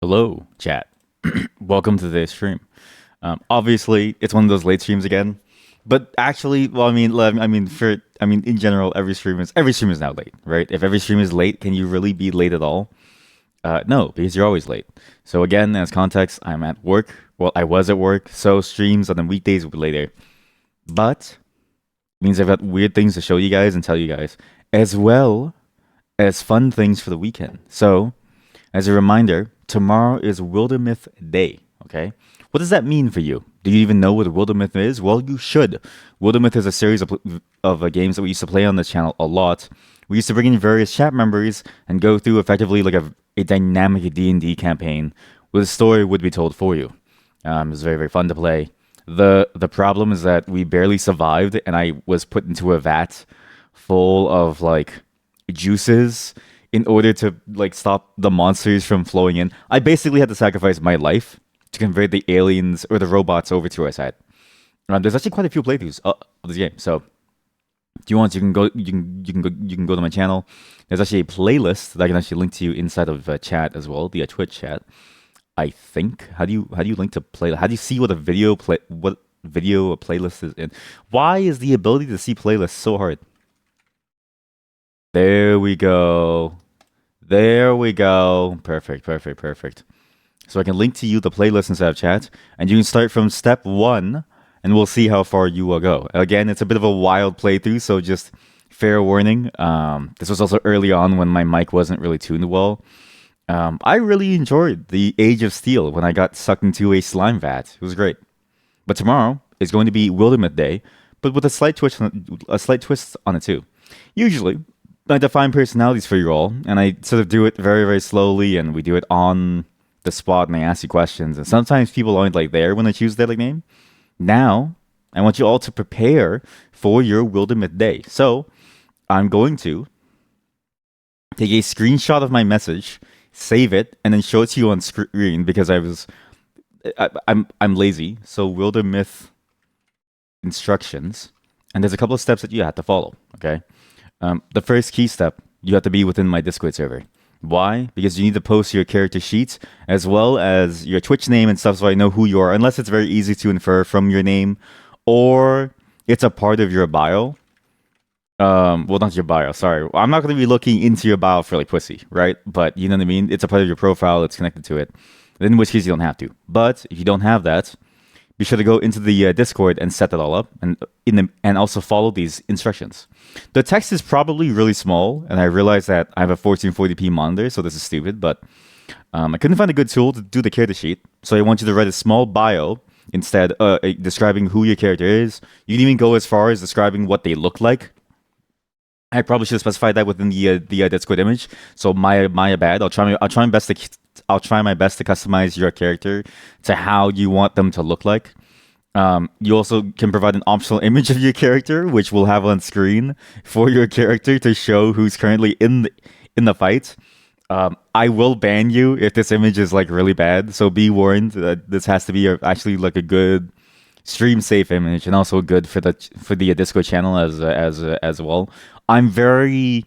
Hello, chat. Welcome to today's stream. Obviously, it's one of those late streams again, but actually, well, in general, every stream is now late, right? If every stream is late, can you really be late at all? No, because you're always late. So again, as context, I'm at work. Well, I was at work, so streams on the weekdays will be later. But it means I've got weird things to show you guys and tell you guys, as well as fun things for the weekend. So as a reminder, tomorrow is Wildermyth Day. Okay, what does that mean for you? Do you even know what Wildermyth is? Well, you should. Wildermyth is a series of games that we used to play on this channel a lot. We used to bring in various chat members and go through effectively like a dynamic D&D campaign where the story would be told for you. It was very, very fun to play. The problem is that we barely survived, and I was put into a vat full of like juices in order to like stop the monsters from flowing in. I basically had to sacrifice my life to convert the aliens or the robots over to our side. There's actually quite a few playthroughs of this game, so if you want, you can go. You can go to my channel. There's actually a playlist that I can actually link to you inside of chat as well, the Twitch chat. I think. How do you link to play? How do you see what video a playlist is in? Why is the ability to see playlists so hard? There we go. There we go. Perfect, perfect, perfect. So I can link to you the playlist inside of chat, and you can start from step one, and we'll see how far you will go. Again, it's a bit of a wild playthrough, so just fair warning. This was also early on when my mic wasn't really tuned well. I really enjoyed the Age of Steel when I got sucked into a slime vat. It was great. But tomorrow is going to be Wildermyth Day, but with a slight twist on it too. Usually, I define personalities for you all, and I sort of do it very, very slowly, and we do it on the spot, and I ask you questions. And sometimes people aren't like there when I choose their like name. Now, I want you all to prepare for your Wildermyth Day. So, I'm going to take a screenshot of my message, save it, and then show it to you on screen because I'm lazy. So Wildermyth instructions, and there's a couple of steps that you have to follow. Okay, the first key step, you have to be within my Discord server. Why? Because you need to post your character sheets as well as your Twitch name and stuff so I know who you are, unless it's very easy to infer from your name or it's a part of your bio. Well, not your bio, sorry. I'm not going to be looking into your bio for like pussy, right? But you know what I mean? It's a part of your profile, it's connected to it. In which case, you don't have to. But if you don't have that, be sure to go into the Discord and set that all up, and also follow these instructions. The text is probably really small, and I realize that I have a 1440p monitor, so this is stupid. But I couldn't find a good tool to do the character sheet, so I want you to write a small bio instead, describing who your character is. You can even go as far as describing what they look like. I probably should have specified that within the Discord image. So my bad. I'll try my best to customize your character to how you want them to look like. You also can provide an optional image of your character, which we'll have on screen for your character to show who's currently in the fight. I will ban you if this image is like really bad. So be warned that this has to be actually like a good stream safe image, and also good for the Discord channel as well. I'm very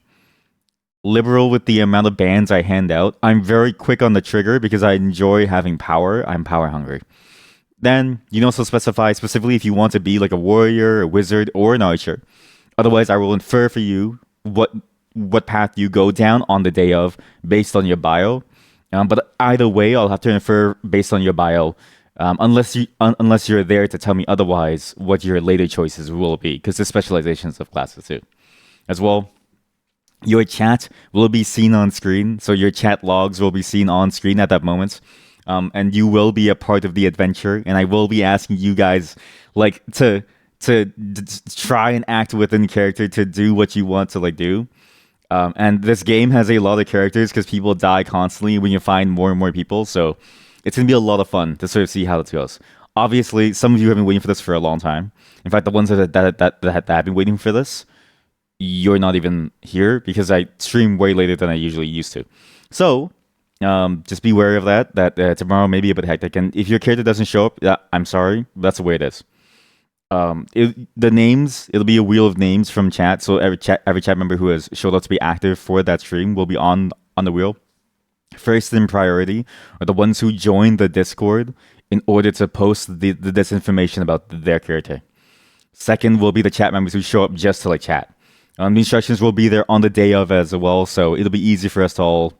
liberal with the amount of bans I hand out. I'm very quick on the trigger because I enjoy having power. I'm power hungry. Then you can also specify specifically if you want to be like a warrior, a wizard, or an archer. Otherwise, I will infer for you what path you go down on the day of based on your bio. But either way, I'll have to infer based on your bio, unless you're there to tell me otherwise what your later choices will be, because there's specializations of classes too, as well. Your chat will be seen on screen, so your chat logs will be seen on screen at that moment, and you will be a part of the adventure. And I will be asking you guys like to try and act within character to do what you want to like do. And this game has a lot of characters because people die constantly when you find more and more people, so it's gonna be a lot of fun to sort of see how this goes. Obviously, some of you have been waiting for this for a long time. In fact, the ones that have been waiting for this, you're not even here because I stream way later than I usually used to. So, just be wary of that. Tomorrow may be a bit hectic, and if your character doesn't show up, yeah, I'm sorry. That's the way it is. The names, it'll be a wheel of names from chat. So every chat member who has showed up to be active for that stream will be on the wheel. First in priority are the ones who join the Discord in order to post the disinformation about their character. Second will be the chat members who show up just to like chat. The instructions will be there on the day of as well, so it'll be easy for us to all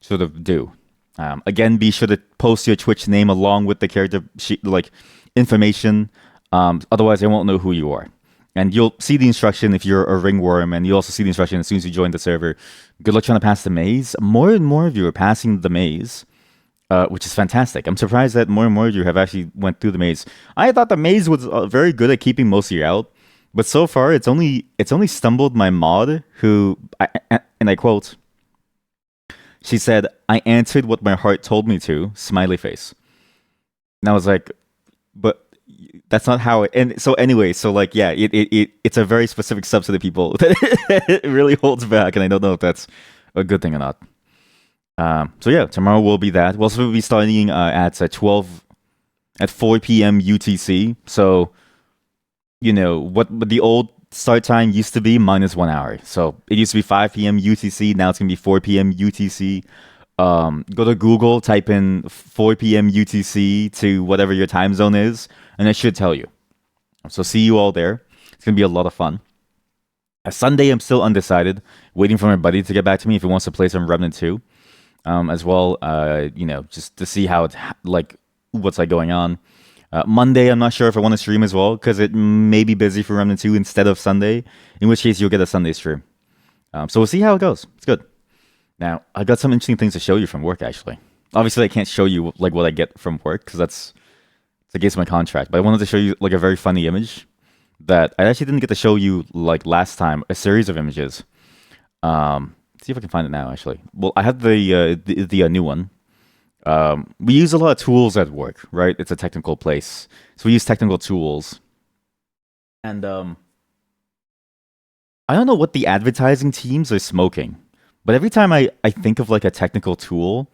sort of do. Again, be sure to post your Twitch name along with the character like information. Otherwise, they won't know who you are. And you'll see the instruction if you're a ringworm, and you'll also see the instruction as soon as you join the server. Good luck trying to pass the maze. More and more of you are passing the maze, which is fantastic. I'm surprised that more and more of you have actually went through the maze. I thought the maze was very good at keeping most of you out, but so far it's only stumbled my mod, who, and I quote, she said, "I answered what my heart told me to," smiley face. And I was like, but that's not how it. And so anyway, so like, yeah, it's a very specific subset of people that it really holds back, and I don't know if that's a good thing or not. So yeah, tomorrow will be that. We'll also be starting at 4 p.m. UTC. So you know what the old start time used to be, minus 1 hour. So it used to be 5 p.m. UTC. Now it's gonna be 4 p.m. UTC. Go to Google, type in 4 p.m. UTC to whatever your time zone is, and it should tell you. So see you all there. It's gonna be a lot of fun. Sunday, I'm still undecided, waiting for my buddy to get back to me if he wants to play some Remnant 2, as well. Just to see how it's like what's like going on. Monday, I'm not sure if I want to stream as well because it may be busy for Remnant 2 instead of Sunday. In which case, you'll get a Sunday stream. So we'll see how it goes. It's good. Now, I got some interesting things to show you from work, actually. Obviously, I can't show you like what I get from work because it's against my contract. But I wanted to show you like a very funny image that I actually didn't get to show you like last time. A series of images. See if I can find it now. Actually, well, I have the new one. We use a lot of tools at work, right? It's a technical place, so we use technical tools. And I don't know what the advertising teams are smoking. But every time I think of like a technical tool,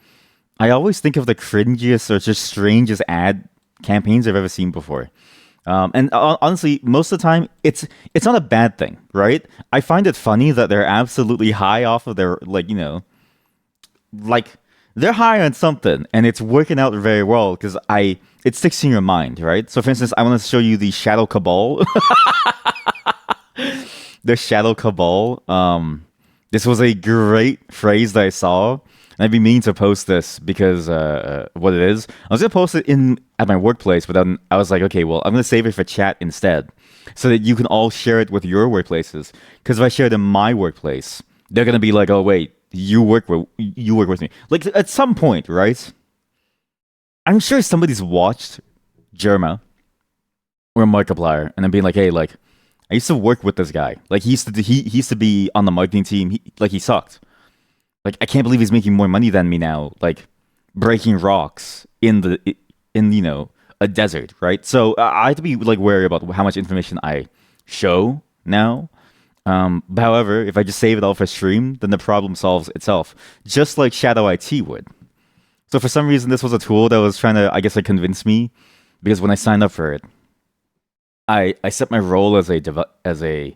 I always think of the cringiest or just strangest ad campaigns I've ever seen before. And honestly, most of the time, it's not a bad thing, right? I find it funny that they're absolutely high off of their, like, they're high on something, and it's working out very well because it sticks in your mind, right? So for instance, I want to show you the Shadow Cabal. The Shadow Cabal. This was a great phrase that I saw, and I've been meaning to post this because what it is. I was gonna post it at my workplace, but then I was like, okay, well, I'm gonna save it for chat instead, so that you can all share it with your workplaces. Because if I share it in my workplace, they're gonna be like, oh wait, you work with me. Like at some point, right? I'm sure somebody's watched Jerma or Markiplier and then being like, hey, like, I used to work with this guy. Like he used to be on the marketing team. He sucked. Like I can't believe he's making more money than me now. Like breaking rocks in a desert, right? So I have to be like wary about how much information I show now. However, if I just save it all for stream, then the problem solves itself, just like Shadow IT would. So for some reason, this was a tool that was trying to, I guess, like convince me, because when I signed up for it, I set my role as a developer,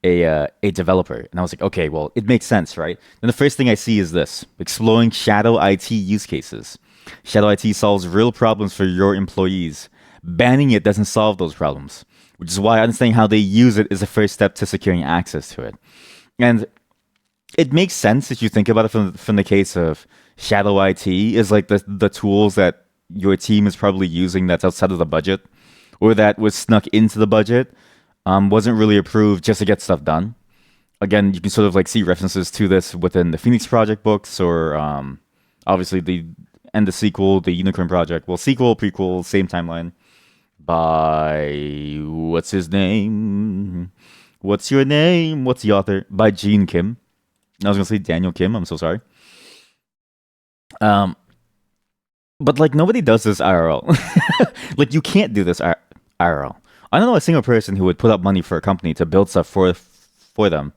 and I was like, okay, well, it makes sense, right? Then the first thing I see is this: exploring Shadow IT use cases. Shadow IT solves real problems for your employees. Banning it doesn't solve those problems, which is why understanding how they use it is the first step to securing access to it. And it makes sense if you think about it from the case of Shadow IT is like the tools that your team is probably using that's outside of the budget, or that was snuck into the budget, wasn't really approved just to get stuff done. Again, you can sort of like see references to this within the Phoenix Project books, or obviously the sequel, the Unicorn Project. Well, sequel, prequel, same timeline. By what's his name? What's your name? What's the author? By Gene Kim. I was gonna say Daniel Kim. I'm so sorry. But like nobody does this IRL. Like you can't do this IRL. I don't know a single person who would put up money for a company to build stuff for them,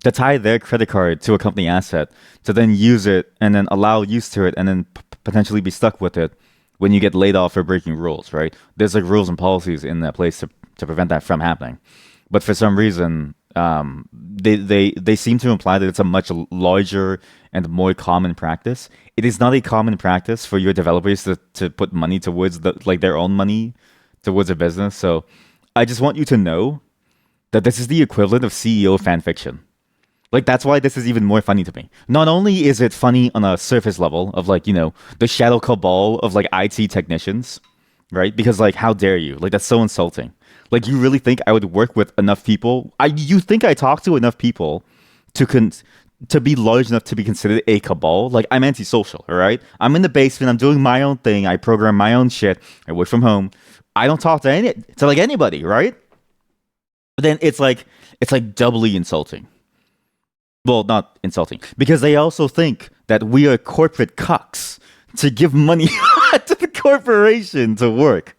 to tie their credit card to a company asset, to then use it and then allow use to it, and then potentially be stuck with it when you get laid off for breaking rules, right? There's like rules and policies in that place to prevent that from happening. But for some reason, They seem to imply that it's a much larger and more common practice. It is not a common practice for your developers to put money towards their own money towards a business. So I just want you to know that this is the equivalent of CEO fan fiction. Like that's why this is even more funny to me. Not only is it funny on a surface level of like, the shadow cabal of like IT technicians, right? Because like how dare you? Like that's so insulting. Like you really think I would work with enough people? You think I talk to enough people to to be large enough to be considered a cabal? Like I'm antisocial, all right? I'm in the basement, I'm doing my own thing, I program my own shit, I work from home. I don't talk to like anybody, right? But then it's like doubly insulting. Well, not insulting, because they also think that we are corporate cucks to give money to the corporation to work.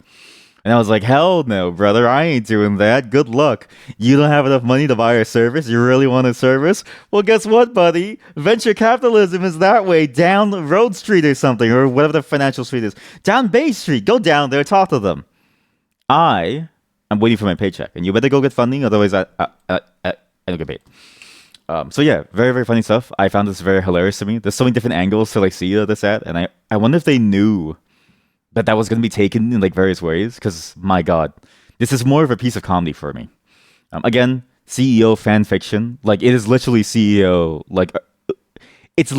And I was like, hell no, brother, I ain't doing that. Good luck. You don't have enough money to buy a service. You really want a service? Well, guess what, buddy? Venture capitalism is that way down Road Street or something, or whatever the financial street is. Down Bay Street. Go down there, talk to them. I'm waiting for my paycheck, and you better go get funding, otherwise I don't get paid. So yeah, very very funny stuff. I found this very hilarious to me. There's so many different angles to like see this at, and I wonder if they knew that that was going to be taken in like various ways. Because my God, this is more of a piece of comedy for me. Again, CEO fan fiction. Like it is literally CEO. Like it's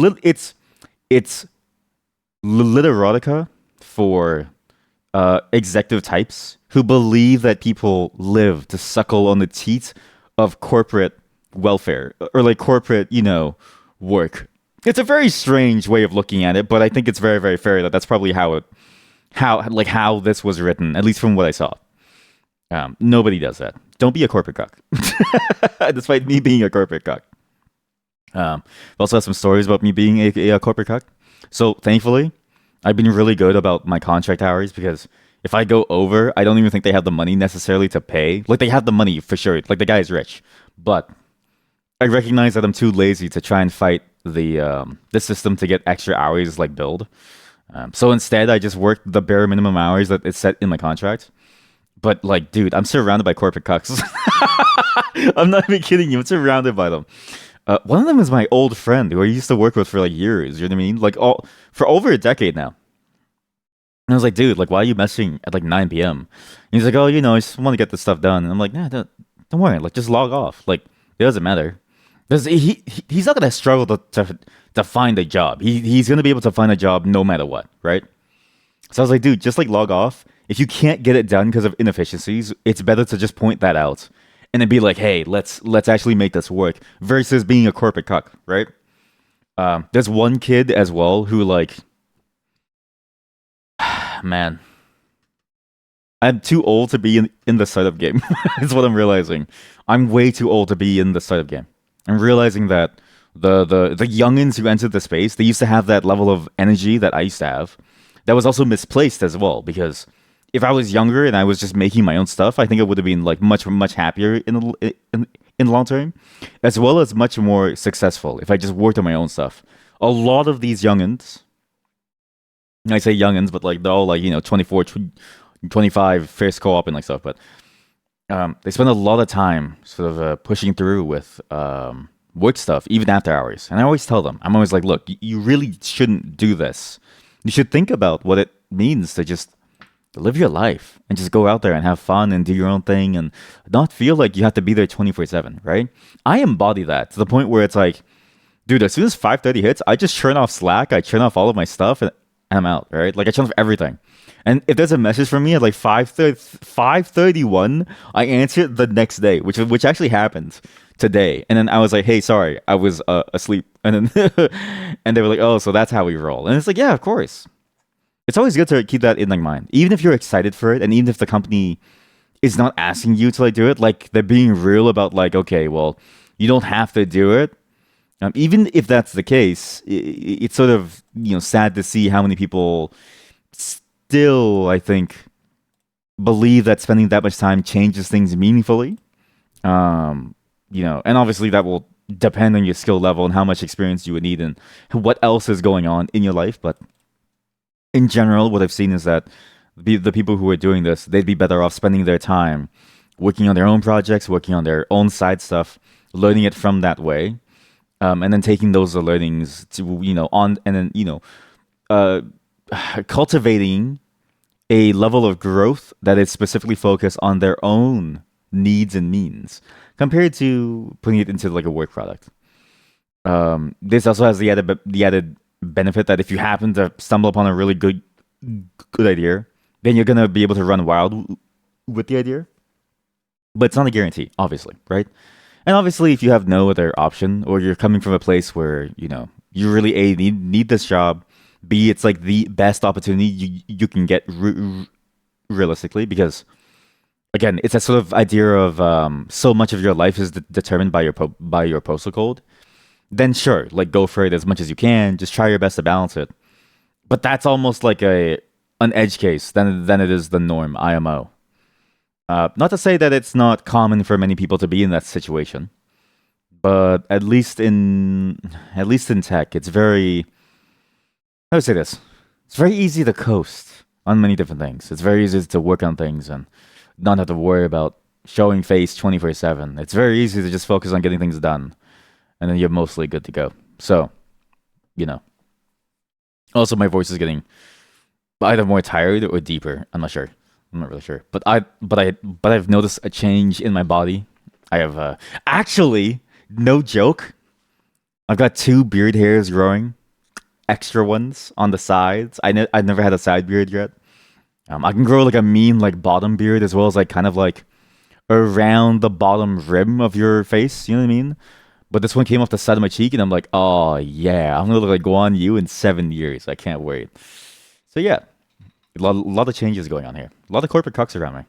literotica for executive types who believe that people live to suckle on the teat of corporate welfare or like corporate, work. It's a very strange way of looking at it, but I think it's very, very fair that that's probably how this was written, at least from what I saw. Nobody does that. Don't be a corporate cuck, despite me being a corporate cuck. I also have some stories about me being a corporate cuck. So thankfully, I've been really good about my contract hours because if I go over, I don't even think they have the money necessarily to pay. Like they have the money for sure. Like the guy is rich, but I recognize that I'm too lazy to try and fight the system to get extra hours like billed. So instead, I just work the bare minimum hours that is set in my contract. But like, dude, I'm surrounded by corporate cucks. I'm not even kidding you. I'm surrounded by them. One of them is my old friend who I used to work with for like years. You know what I mean? Like all for over a decade now. And I was like, dude, like, why are you messaging at like 9 p.m.? And he's like, oh, I just want to get this stuff done. And I'm like, nah, don't worry. Like, just log off. Like, it doesn't matter. Because he's not gonna struggle to find a job. He's gonna be able to find a job no matter what, right? So I was like, dude, just like log off. If you can't get it done because of inefficiencies, it's better to just point that out and then be like, hey, let's actually make this work versus being a corporate cuck, right? There's one kid as well who like, man, I'm too old to be in the startup game. Is what I'm realizing. I'm way too old to be in the startup game. I'm realizing that the youngins who entered the space, they used to have that level of energy that I used to have. That was also misplaced as well because if I was younger and I was just making my own stuff, I think I would have been like much happier in the long term, as well as much more successful if I just worked on my own stuff. A lot of these youngins, I say youngins, but like they're all like 24, 25, first co-op and like stuff, but they spend a lot of time sort of pushing through with work stuff even after hours. And I always tell them, I'm always like, look, you really shouldn't do this. You should think about what it means to just live your life and just go out there and have fun and do your own thing and not feel like you have to be there 24/7, right? I embody that to the point where it's like, dude, as soon as 5:30 hits, I just turn off Slack, I turn off all of my stuff and I'm out, right? Like I turn off everything. And if there's a message from me at like 5:31, I answer it the next day, which actually happened today. And then I was like, hey, sorry, I was asleep. And then and they were like, oh, so that's how we roll. And it's like, yeah, of course. It's always good to keep that in like mind, even if you're excited for it, and even if the company is not asking you to like do it, like they're being real about like, okay, well, you don't have to do it. Even if that's the case, it's sort of sad to see how many people still, I think, believe that spending that much time changes things meaningfully. And obviously that will depend on your skill level and how much experience you would need and what else is going on in your life. But in general, what I've seen is that the people who are doing this, they'd be better off spending their time working on their own projects, working on their own side stuff, learning it from that way, and then taking those learnings to on and then uh, cultivating a level of growth that is specifically focused on their own needs and means compared to putting it into like a work product. This also has the added benefit that if you happen to stumble upon a really good idea, then you're gonna be able to run wild with the idea. But it's not a guarantee, obviously, right? And obviously, if you have no other option, or you're coming from a place where you really need this job, b it's like the best opportunity you can get realistically, because again, it's a sort of idea of so much of your life is determined by your postal code. Then sure, like go for it as much as you can. Just try your best to balance it. But that's almost like an edge case than it is the norm, IMO. Not to say that it's not common for many people to be in that situation, but at least in tech, it's very, I would say this. It's very easy to coast on many different things. It's very easy to work on things and not have to worry about showing face 24/7. It's very easy to just focus on getting things done, and then you're mostly good to go. So, you know. Also, my voice is getting either more tired or deeper. I'm not sure. I'm not really sure. But I've noticed a change in my body. I have actually, no joke, I've got two beard hairs growing, extra ones on the sides. I've never had a side beard yet. I can grow like a mean like bottom beard, as well as like kind of like around the bottom rim of your face. You know what I mean? But this one came off the side of my cheek, and I'm like, oh yeah, I'm gonna look like Guan Yu in 7 years. I can't wait. So yeah, a lot of changes going on here. A lot of corporate cucks around me.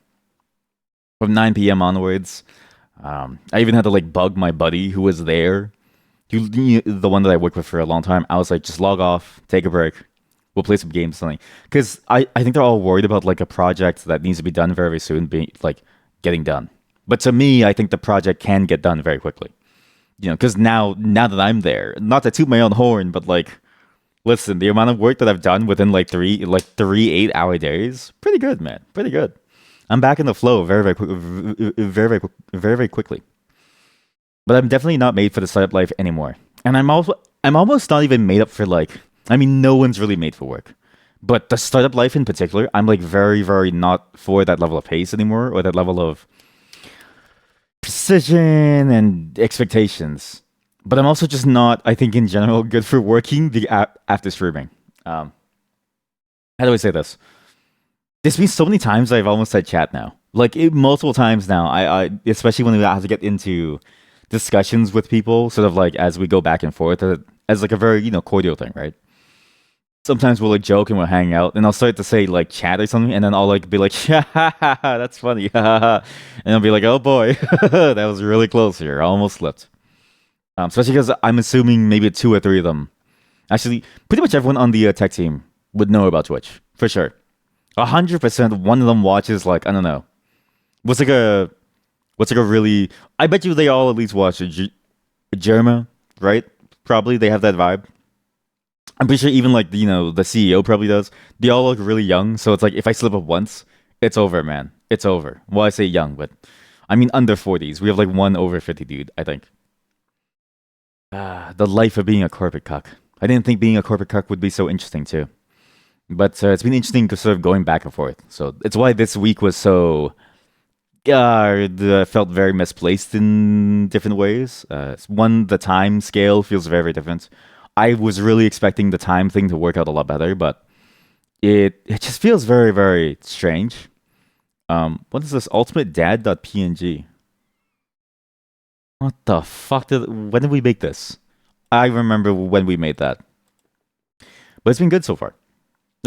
From 9 p.m. onwards, I even had to like bug my buddy who was there, the one that I worked with for a long time. I was like, just log off, take a break. We'll play some games, something. Because I think they're all worried about like a project that needs to be done very, very soon, being like getting done. But to me, I think the project can get done very quickly. Because now that I'm there, not to toot my own horn, but like, listen, the amount of work that I've done within like three 8-hour days, pretty good, man, pretty good. I'm back in the flow very, very quick, very, very quickly. But I'm definitely not made for the startup life anymore. And I'm almost not even made up for like, I mean, no one's really made for work. But the startup life in particular, I'm like very, very not for that level of pace anymore, or that level of precision and expectations. But I'm also just not, I think, in general, good for working the app after streaming. Um, how do I say this? There's been so many times I've almost said chat now, like multiple times now. I especially when we have to get into discussions with people, sort of like as we go back and forth, as like a very cordial thing, right? Sometimes we'll like joke and we'll hang out, and I'll start to say like chat or something, and then I'll like be like, that's funny, and I'll be like, oh boy, that was really close here, I almost slipped. Especially because I'm assuming maybe two or three of them, actually, pretty much everyone on the tech team would know about Twitch for sure. 100% one of them watches, like, I don't know, what's like a really, I bet you they all at least watch Germa, right? Probably they have that vibe. I'm pretty sure even like the CEO probably does. They all look really young, so it's like if I slip up once, it's over, man. It's over. Well, I say young, but I mean under 40s. We have like one over 50 dude, I think. The life of being a corporate cuck. I didn't think being a corporate cuck would be so interesting too, but it's been interesting to sort of going back and forth. So it's why this week was so felt very misplaced in different ways. One, the time scale feels very, very different. I was really expecting the time thing to work out a lot better, but it just feels very, very strange. What is this? Ultimate Dad.png. What the fuck when did we make this? I remember when we made that. But it's been good so far.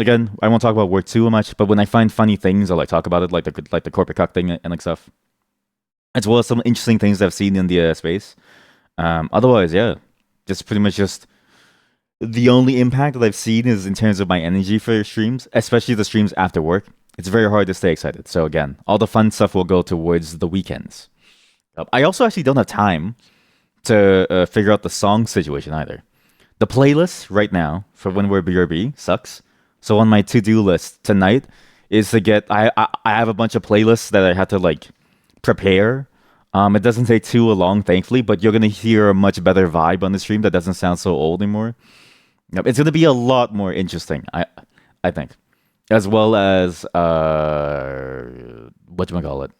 Again, I won't talk about work too much, but when I find funny things, I'll like talk about it, like the corporate cuck thing and like stuff, as well as some interesting things that I've seen in the space. Otherwise, yeah, just pretty much just the only impact that I've seen is in terms of my energy for streams, especially the streams after work. It's very hard to stay excited. So again, all the fun stuff will go towards the weekends. I also actually don't have time to figure out the song situation either. The playlist right now for when we're BRB sucks. So on my to-do list tonight is to get. I have a bunch of playlists that I had to like prepare. It doesn't take too long, thankfully, but you're gonna hear a much better vibe on the stream that doesn't sound so old anymore. Yep, it's gonna be a lot more interesting, I think, as well as what do I call it?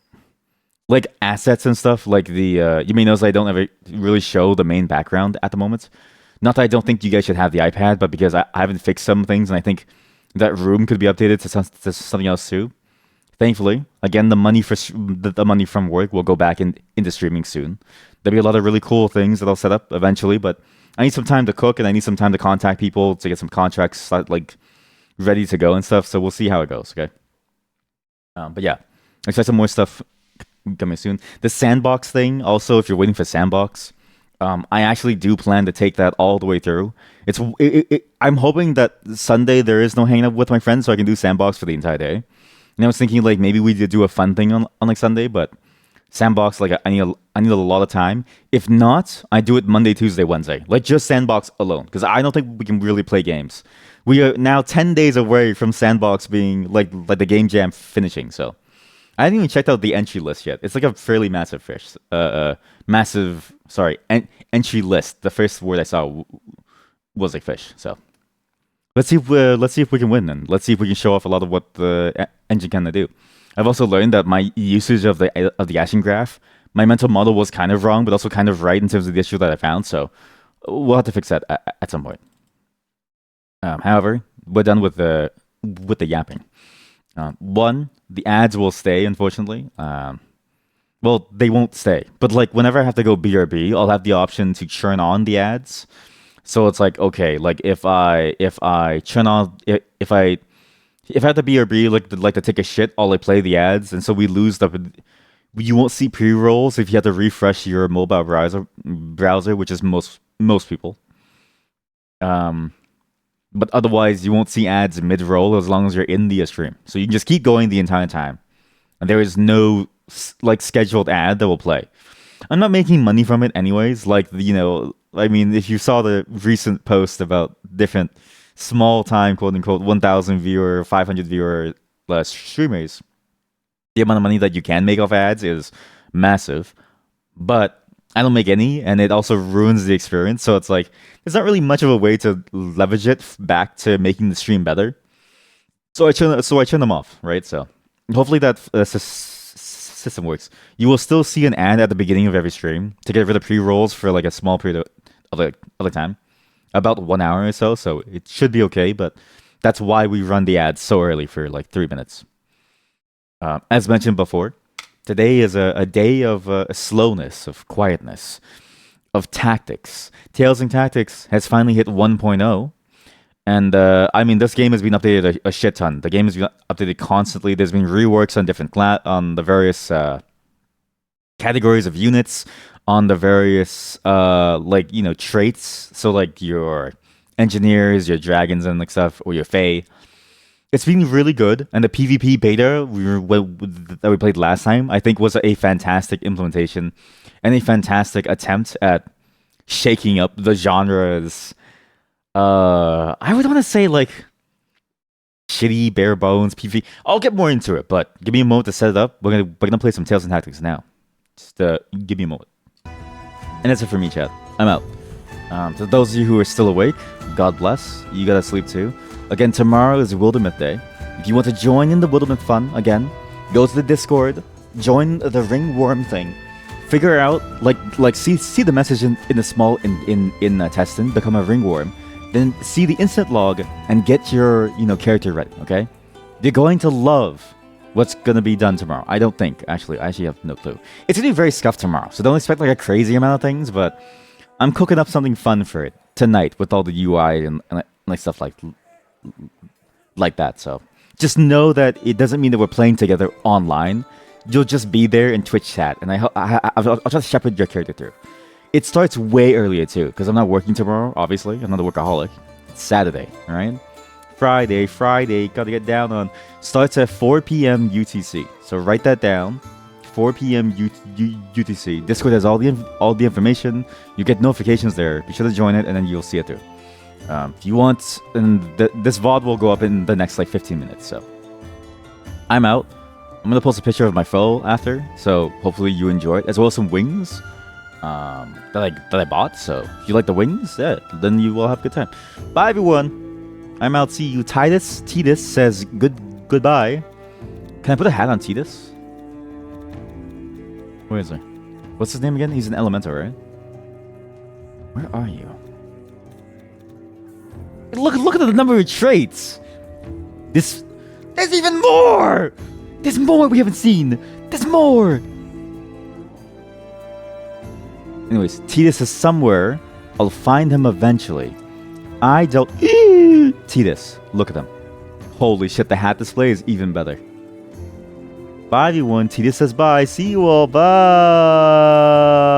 Like assets and stuff. Like the you may notice I don't ever really show the main background at the moment. Not that I don't think you guys should have the iPad, but because I haven't fixed some things, and I think that room could be updated to something else too. Thankfully, again, the money from work will go back into streaming soon. There'll be a lot of really cool things that I'll set up eventually, but I need some time to cook and I need some time to contact people to get some contracts like ready to go and stuff. So we'll see how it goes. Okay. But yeah, expect some more stuff coming soon. The sandbox thing, also, if you're waiting for sandbox, I actually do plan to take that all the way through. I'm hoping that Sunday there is no hanging out with my friends, so I can do sandbox for the entire day. And I was thinking like maybe we could do a fun thing on like Sunday, but sandbox like I need a lot of time. If not, I do it Monday, Tuesday, Wednesday, like just sandbox alone, because I don't think we can really play games. We are now 10 days away from sandbox being like the game jam finishing. So I haven't even checked out the entry list yet. It's like a fairly massive fish. Entry list. The first word I saw was like fish. So let's see if we can win, and let's see if we can show off a lot of what the engine can do. I've also learned that my usage of the Ashen graph, my mental model was kind of wrong, but also kind of right in terms of the issue that I found. So we'll have to fix that at some point. However, we're done with the yapping. One, the ads will stay, unfortunately. Well, they won't stay, but like whenever I have to go BRB, I'll have the option to churn on the ads. So it's like, okay, like if I churn on if I have to BRB like to take a shit, I'll like play the ads, and so we lose you won't see pre-rolls if you have to refresh your mobile browser, which is most people. But otherwise you won't see ads mid-roll as long as you're in the stream. So you can just keep going the entire time, and there is no like scheduled ad that will play. I'm not making money from it anyways. Like, I mean, if you saw the recent post about different small time, quote unquote, 1,000 viewer, 500 viewer streamers, the amount of money that you can make off ads is massive. But I don't make any, and it also ruins the experience. So it's like, there's not really much of a way to leverage it back to making the stream better. So I turn them off, right? So hopefully that system works. You will still see an ad at the beginning of every stream to get rid of pre-rolls for like a small period of time, about 1 hour or so. So it should be okay, but that's why we run the ads so early for like 3 minutes. As mentioned before, today is a day of slowness, of quietness, of tactics. Tales and Tactics has finally hit 1.0. And I mean, this game has been updated a shit ton. The game has been updated constantly. There's been reworks on different on the various categories of units, on the various traits. So like your engineers, your dragons, and like stuff, or your fae. It's been really good. And the PvP beta that we played last time, I think, was a fantastic implementation and a fantastic attempt at shaking up the genre's. I would want to say like shitty bare bones PvP. I'll get more into it, but give me a moment to set it up. We're gonna play some Tales and Tactics now. Just give me a moment. And that's it for me, chat. I'm out. To those of you who are still awake, God bless. You gotta sleep too. Again, tomorrow is Wildermyth Day. If you want to join in the Wildermyth fun, again, go to the Discord, join the ringworm thing. Figure out see the message in the small in testing, become a ringworm. Then see the instant log and get your character ready. Okay, you're going to love what's gonna be done tomorrow. I don't think I actually have no clue. It's gonna be very scuffed tomorrow, so don't expect like a crazy amount of things. But I'm cooking up something fun for it tonight with all the UI and like stuff like that. So just know that it doesn't mean that we're playing together online. You'll just be there in Twitch chat, and I'll try to shepherd your character through. It starts way earlier too, because I'm not working tomorrow. Obviously, I'm not a workaholic. It's Saturday, all right? Friday, gotta get down on. Starts at 4 p.m. UTC. So write that down. 4 p.m. UTC. Discord has all the information. You get notifications there. Be sure to join it, and then you'll see it through. If you want, and this VOD will go up in the next like 15 minutes. So I'm out. I'm gonna post a picture of my foe after, so hopefully you enjoy it, as well as some wings that I bought. So if you like the wings, yeah, then you will have a good time. Bye everyone. I'm out. See you. Titus says goodbye. Can I put a hat on Titus? Where is he? What's his name again? He's an elemental, right? Where are you? Look at the number of traits. There's even more. There's more we haven't seen. There's more. Anyways, Titus is somewhere. I'll find him eventually. I don't. Titus, look at him. Holy shit, the hat display is even better. Bye everyone. Titus says bye. See you all. Bye.